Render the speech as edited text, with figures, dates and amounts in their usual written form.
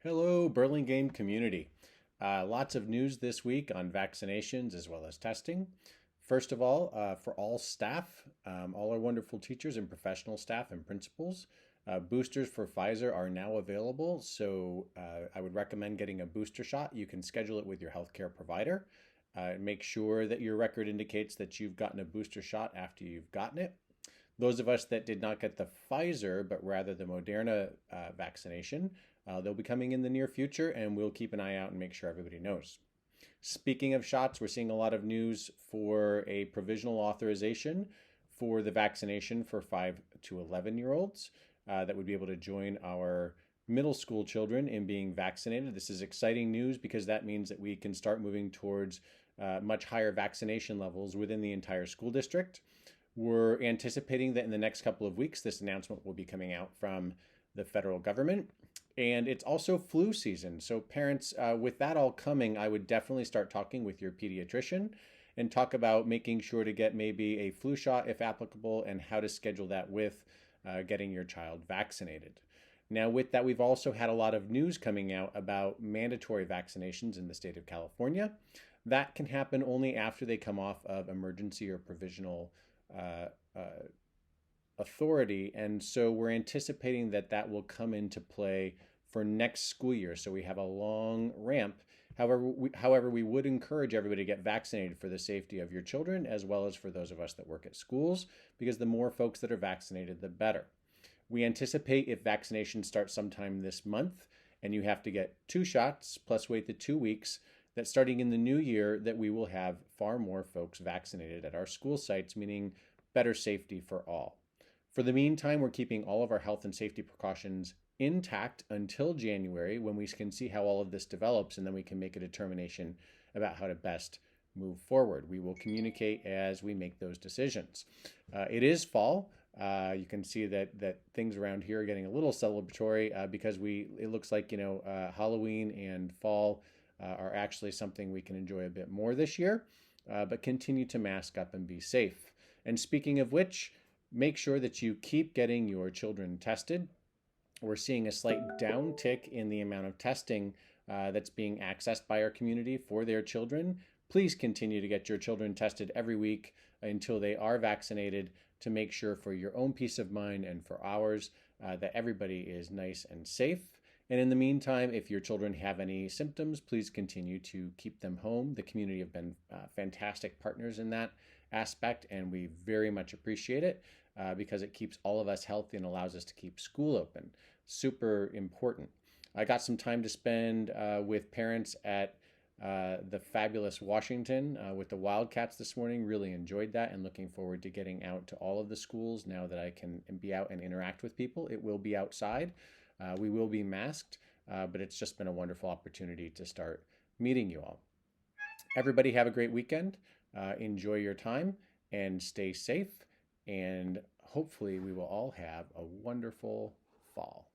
Hello, Burlingame community. Lots of news this week on vaccinations as well as testing. First of all, for all staff, all our wonderful teachers and professional staff and principals, boosters for Pfizer are now available. So I would recommend getting a booster shot. You can schedule it with your healthcare provider. Make sure that your record indicates that you've gotten a booster shot after you've gotten it. Those of us that did not get the Pfizer, but rather the Moderna vaccination, they'll be coming in the near future, and we'll keep an eye out and make sure everybody knows. Speaking of shots, we're seeing a lot of news for a provisional authorization for the vaccination for 5 to 11-year-olds that would be able to join our middle school children in being vaccinated. This is exciting news because that means that we can start moving towards much higher vaccination levels within the entire school district. We're anticipating that in the next couple of weeks, this announcement will be coming out from the federal government. And it's also flu season. So, parents, with that all coming, I would definitely start talking with your pediatrician and talk about making sure to get maybe a flu shot if applicable and how to schedule that with getting your child vaccinated. Now, with that, we've also had a lot of news coming out about mandatory vaccinations in the state of California. That can happen only after they come off of emergency or provisional uh, uh, authority. And so we're anticipating that that will come into play for next school year. So we have a long ramp. However, we would encourage everybody to get vaccinated for the safety of your children as well as for those of us that work at schools, because the more folks that are vaccinated, the better. We anticipate if vaccinations start sometime this month and you have to get 2 shots plus wait the 2 weeks, that starting in the new year that we will have far more folks vaccinated at our school sites, meaning better safety for all. For the meantime, we're keeping all of our health and safety precautions intact until January, when we can see how all of this develops, and then we can make a determination about how to best move forward. We will communicate as we make those decisions. It is fall. You can see that things around here are getting a little celebratory because it looks like Halloween and fall are actually something we can enjoy a bit more this year, but continue to mask up and be safe. And speaking of which, make sure that you keep getting your children tested. We're seeing a slight downtick in the amount of testing that's being accessed by our community for their children. Please continue to get your children tested every week until they are vaccinated, to make sure for your own peace of mind and for ours that everybody is nice and safe. And in the meantime, if your children have any symptoms, please continue to keep them home. The community have been fantastic partners in that aspect, and we very much appreciate it because it keeps all of us healthy and allows us to keep school open. Super important. I got some time to spend with parents at the fabulous Washington with the Wildcats this morning. Really enjoyed that and looking forward to getting out to all of the schools now that I can be out and interact with people. It will be outside. We will be masked, but it's just been a wonderful opportunity to start meeting you all. Everybody have a great weekend. Enjoy your time and stay safe. And hopefully we will all have a wonderful fall.